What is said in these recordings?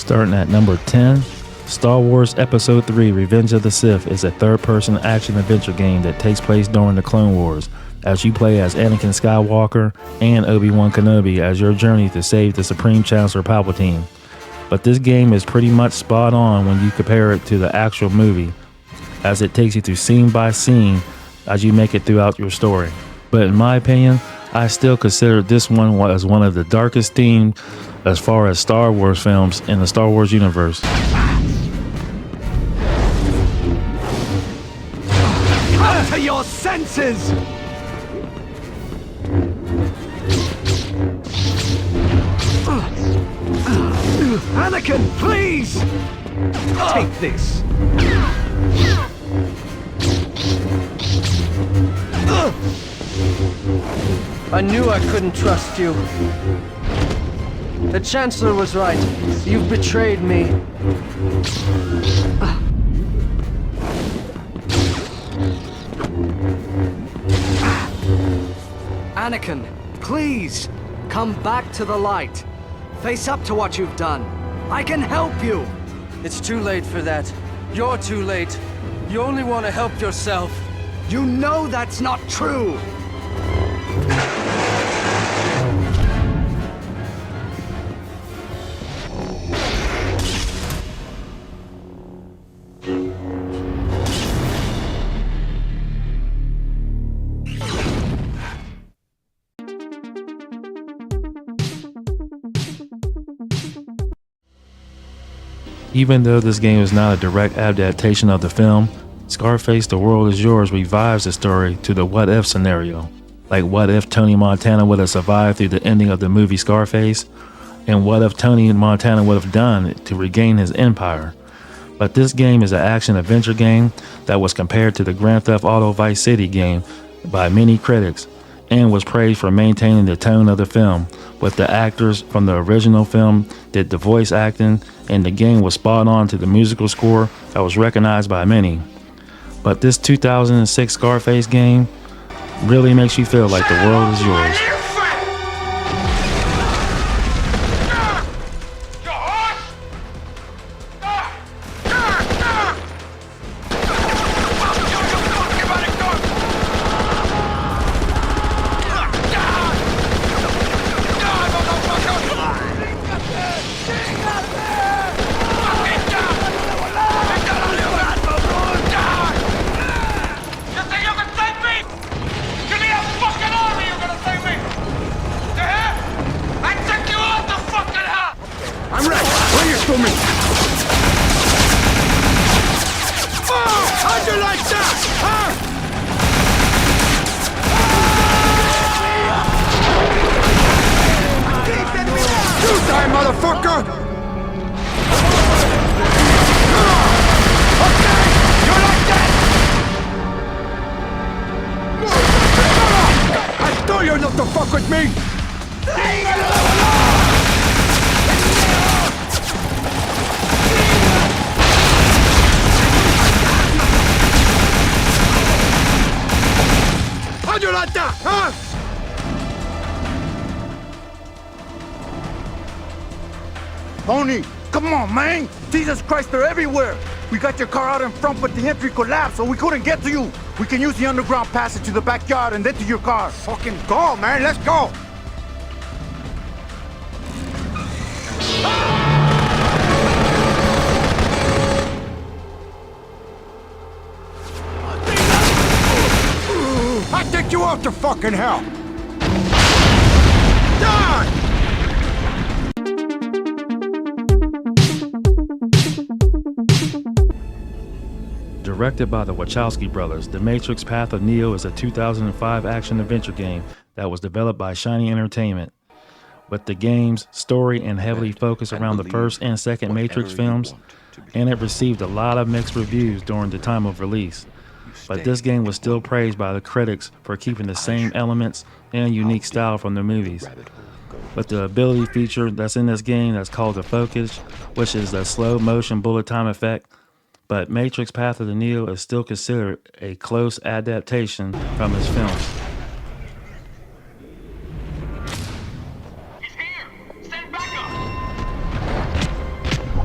Starting at number 10, Star Wars Episode 3 Revenge of the Sith is a third-person action-adventure game that takes place during the Clone Wars, as you play as Anakin Skywalker and Obi-Wan Kenobi as your journey to save the Supreme Chancellor Palpatine. But this game is pretty much spot on when you compare it to the actual movie, as it takes you through scene by scene as you make it throughout your story. But in my opinion, I still consider this one as one of the darkest themes as far as Star Wars films in the Star Wars universe. Come to your senses! Anakin, please! Take this. I knew I couldn't trust you. The Chancellor was right. You've betrayed me. Anakin, please, come back to the light. Face up to what you've done. I can help you. It's too late for that. You're too late. You only want to help yourself. You know that's not true! Even though this game is not a direct adaptation of the film, Scarface The World Is Yours revives the story to the what-if scenario. Like, what if Tony Montana would have survived through the ending of the movie Scarface? And what if Tony Montana would have done to regain his empire? But this game is an action-adventure game that was compared to the Grand Theft Auto Vice City game by many critics, and was praised for maintaining the tone of the film, with the actors from the original film did the voice acting, and the game was spot on to the musical score that was recognized by many. But this 2006 Scarface game really makes you feel like the world is yours. I'm ready! Bring it to me! Oh! How'd you like that? Huh? You die, motherfucker! Okay! You like that? I told you not to fuck with me! How'd you like that, huh? Tony, come on, man! Jesus Christ, they're everywhere! We got your car out in front, but the entry collapsed, so we couldn't get to you! We can use the underground passage to the backyard and then to your car. Fucking go, man! Let's go! I take you out to fucking hell! Die! Directed by the Wachowski brothers, The Matrix Path of Neo is a 2005 action-adventure game that was developed by Shiny Entertainment. With the game's story and heavily focused around the first and second Matrix films, and it received a lot of mixed reviews during the time of release. But this game was still praised by the critics for keeping the same elements and unique style from the movies. With the ability feature that's in this game that's called the Focus, which is the slow motion bullet time effect, but Matrix Path of the Neo is still considered a close adaptation from his films. He's here! Stand back up!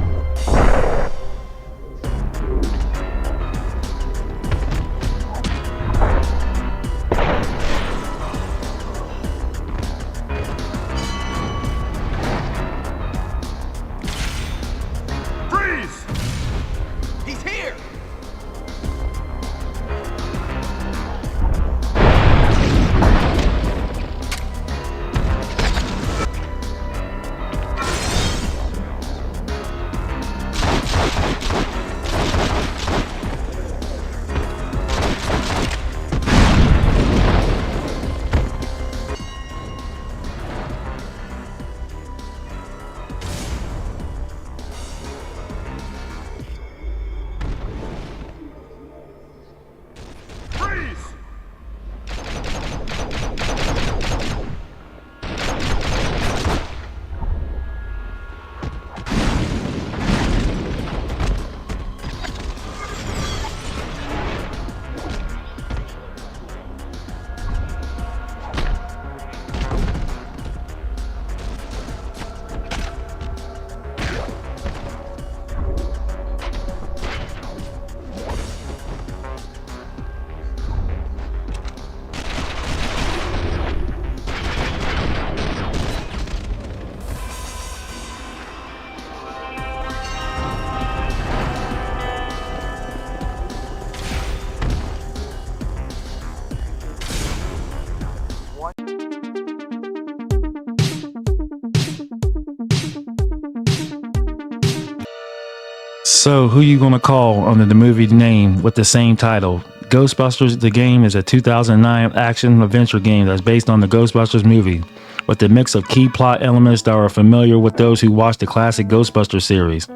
So, who you gonna call under the movie name with the same title? Ghostbusters, the game, is a 2009 action-adventure game that's based on the Ghostbusters movie, with a mix of key plot elements that are familiar with those who watched the classic Ghostbusters series.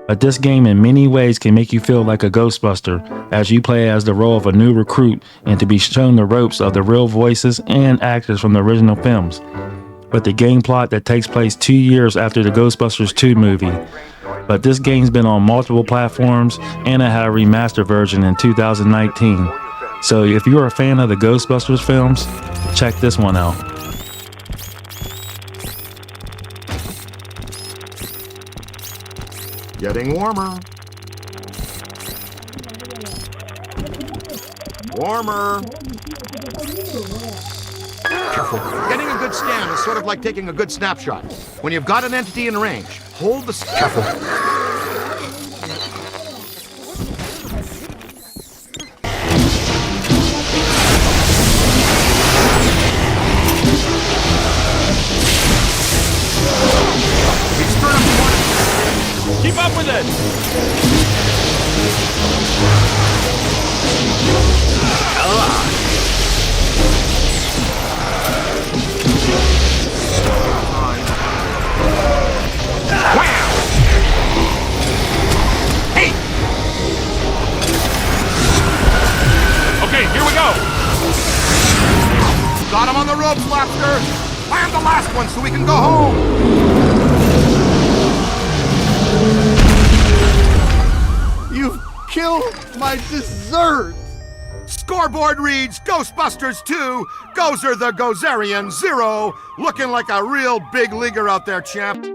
But this game in many ways can make you feel like a Ghostbuster as you play as the role of a new recruit and to be shown the ropes of the real voices and actors from the original films. With the game plot that takes place 2 years after the Ghostbusters 2 movie. But this game's been on multiple platforms and it had a remastered version in 2019. So if you're a fan of the Ghostbusters films, check this one out. Getting warmer. Warmer. Careful. Getting a good scan is sort of like taking a good snapshot. When you've got an entity in range, hold the... Careful. Keep up with it! Okay, here we go! Got him on the ropes, Lobster! Land the last one so we can go home! You've killed my dessert! Scoreboard reads Ghostbusters 2, Gozer the Gozerian 0. Looking like a real big leaguer out there, champ.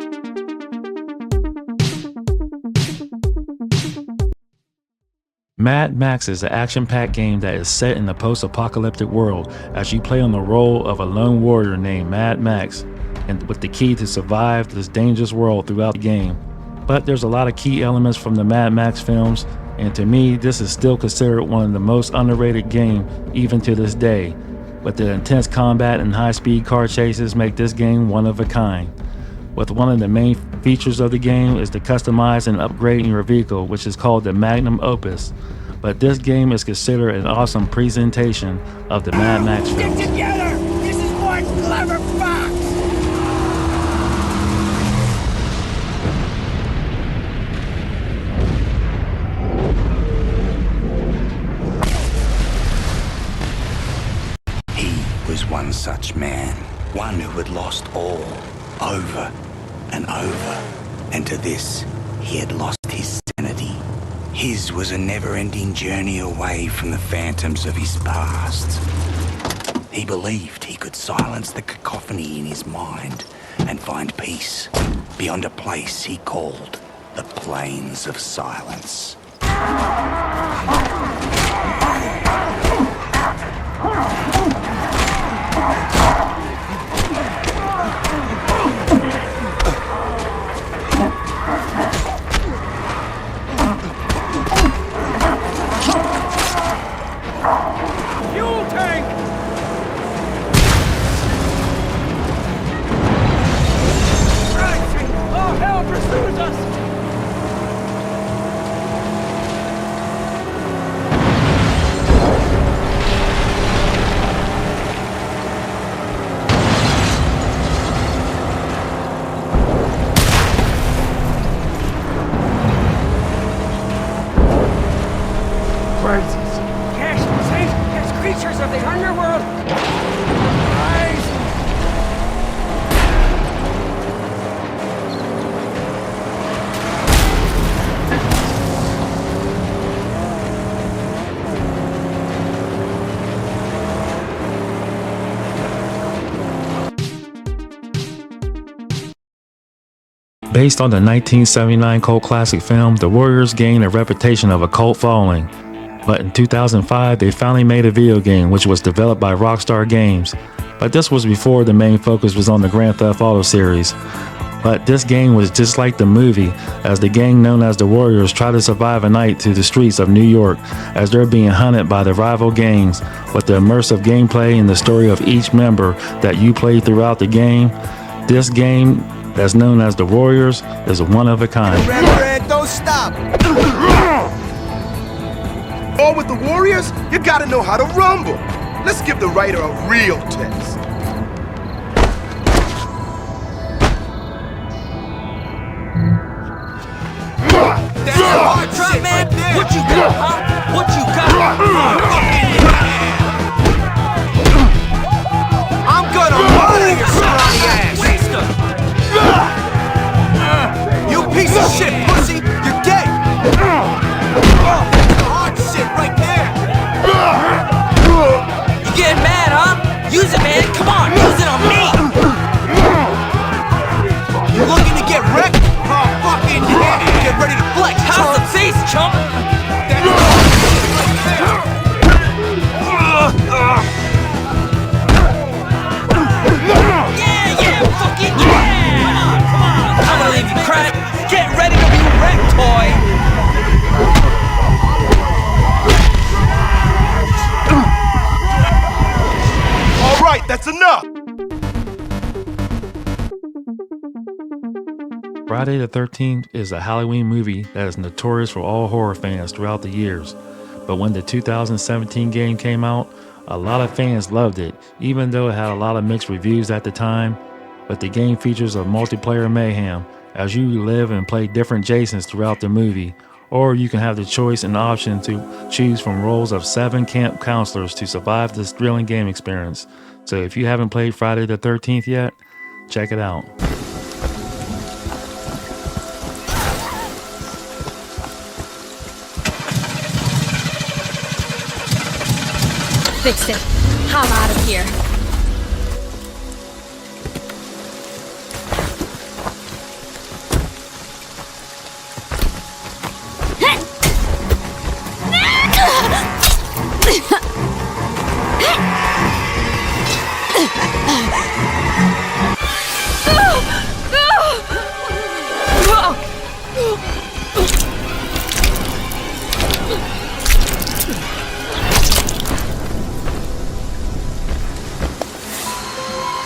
Mad Max is an action-packed game that is set in a post-apocalyptic world as you play on the role of a lone warrior named Mad Max, and with the key to survive this dangerous world throughout the game. But there's a lot of key elements from the Mad Max films, and to me, this is still considered one of the most underrated games even to this day. But the intense combat and high-speed car chases make this game one of a kind. With one of the main features of the game is to customize and upgrade your vehicle, which is called the Magnum Opus. But this game is considered an awesome presentation of the Mad Max films. Stick together! This is one clever fox! He was one such man, one who had lost all, over and over, and to this, he had lost his sanity. His was a never-ending journey away from the phantoms of his past. He believed he could silence the cacophony in his mind and find peace beyond a place he called the Plains of Silence. Fuel tank! Oh, hell pursues us! Cash, safe, as creatures of the underworld! Rise! Based on the 1979 cult classic film, the Warriors gained a reputation of a cult following. But in 2005, they finally made a video game which was developed by Rockstar Games. But this was before the main focus was on the Grand Theft Auto series. But this game was just like the movie, as the gang known as the Warriors try to survive a night through the streets of New York as they're being hunted by the rival gangs. With the immersive gameplay and the story of each member that you play throughout the game, this game that's known as the Warriors, is one of a kind. Red, don't stop. All with the Warriors? You gotta know how to rumble. Let's give the writer a real test. That's a hard drop, man. What you got, huh? What you got? I'm gonna murder your scrawny ass. Waster. You piece of shit, pussy. You're dead. Hard shit right there. You getting mad, huh? Use it, man. Come on, use it on me. You looking to get wrecked? Oh, fucking yeah. Get ready to flex. How's the face, chump? Yeah, fucking yeah! Come on. I'm gonna leave you crack. Get ready to be wrecked, toy. All right, that's enough. Friday the 13th is a Halloween movie that is notorious for all horror fans throughout the years. But when the 2017 game came out, a lot of fans loved it, even though it had a lot of mixed reviews at the time. But the game features a multiplayer mayhem, as you live and play different Jasons throughout the movie, or you can have the choice and option to choose from roles of 7 camp counselors to survive this thrilling game experience. So if you haven't played Friday the 13th yet, check it out. Fixed it. I'm out of here.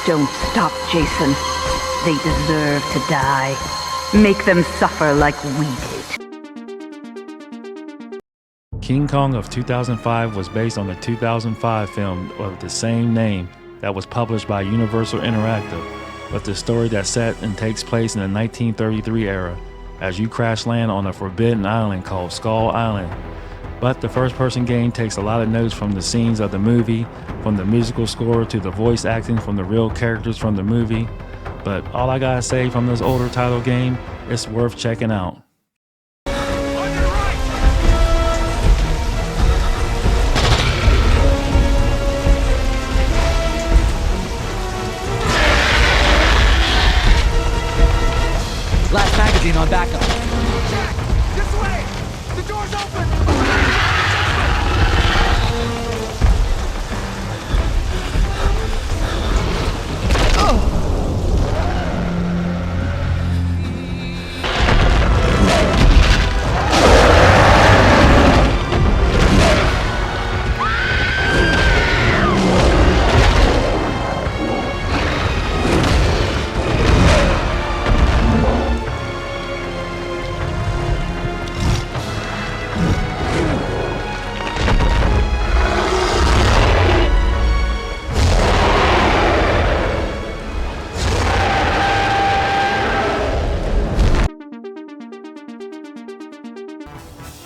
Don't stop, Jason. They deserve to die. Make them suffer like we did. King Kong of 2005 was based on the 2005 film of the same name that was published by Universal Interactive, with the story that's set and takes place in the 1933 era, as you crash land on a forbidden island called Skull Island. But the first-person game takes a lot of notes from the scenes of the movie, from the musical score to the voice acting from the real characters from the movie. But all I gotta say from this older title game, it's worth checking out. Last magazine on backup. This way! The door's open!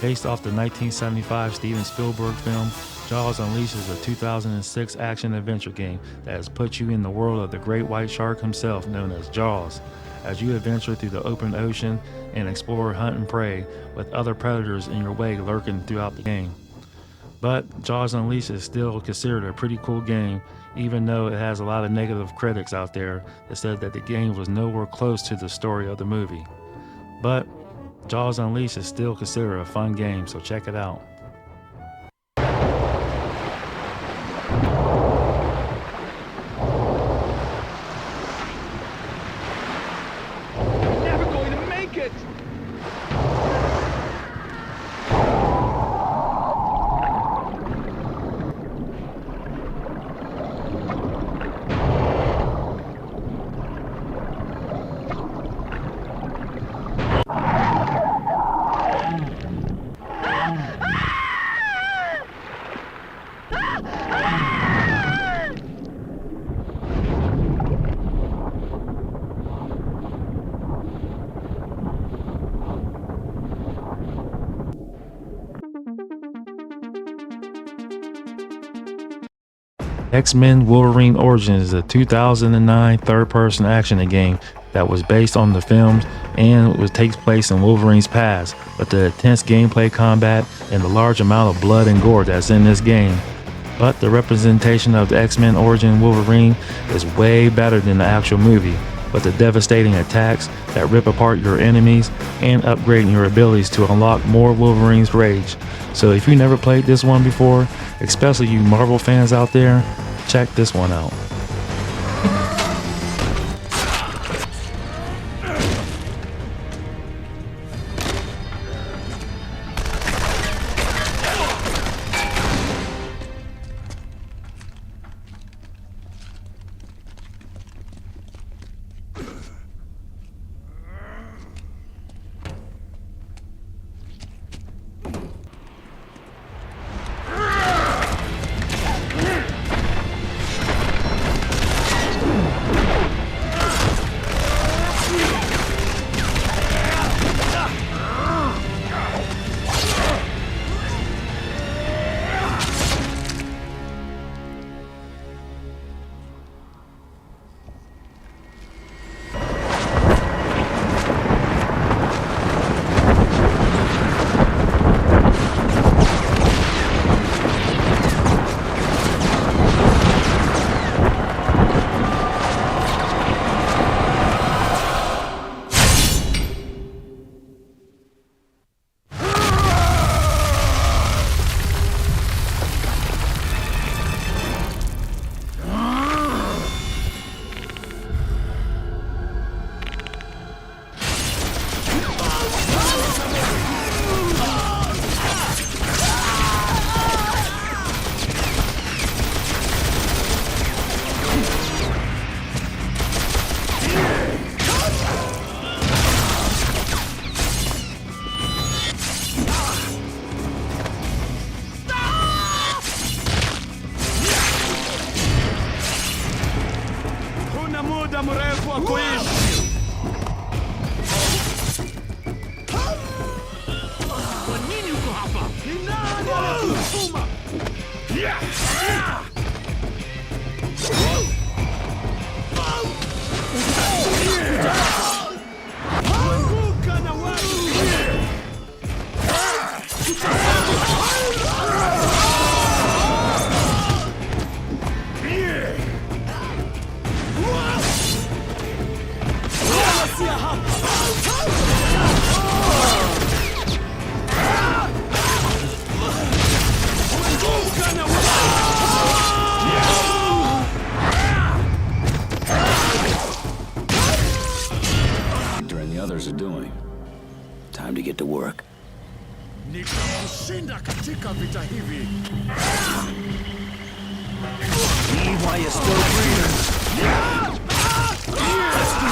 Based off the 1975 Steven Spielberg film, Jaws unleashes a 2006 action-adventure game that has put you in the world of the great white shark himself, known as Jaws, as you adventure through the open ocean and explore, hunt, and prey, with other predators in your way lurking throughout the game. But Jaws Unleashed is still considered a pretty cool game, even though it has a lot of negative critics out there that said that the game was nowhere close to the story of the movie. But Jaws Unleashed is still considered a fun game, so check it out. Never going to make it! X-Men Wolverine Origins is a 2009 third-person action game that was based on the films and takes place in Wolverine's past, but the intense gameplay combat and the large amount of blood and gore that's in this game. But the representation of the X-Men Origin Wolverine is way better than the actual movie, with the devastating attacks that rip apart your enemies and upgrading your abilities to unlock more Wolverine's rage. So if you never played this one before, especially you Marvel fans out there, check this one out. Are doing. Time to get to work. Nitashinda katika vita hivi. Why you still breathing? Let's do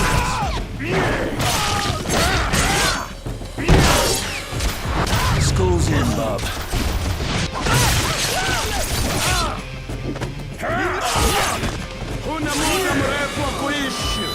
this. School's in, bub. Huna muda mrefu wa kuishi.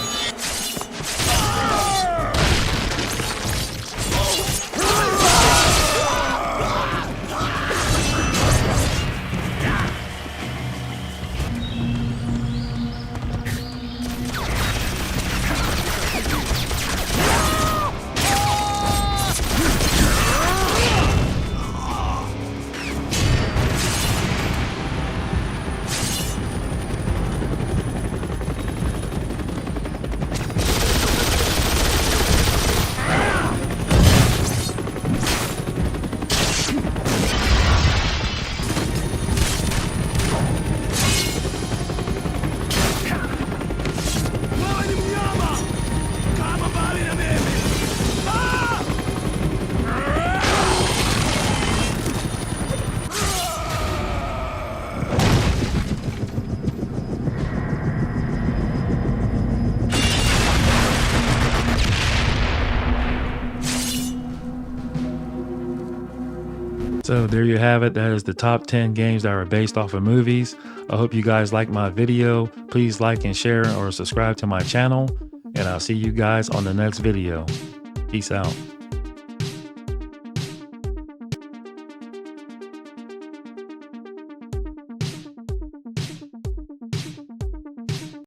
So there you have it. That is the top 10 games that are based off of movies. I hope you guys like my video. Please like and share or subscribe to my channel. And I'll see you guys on the next video. Peace out.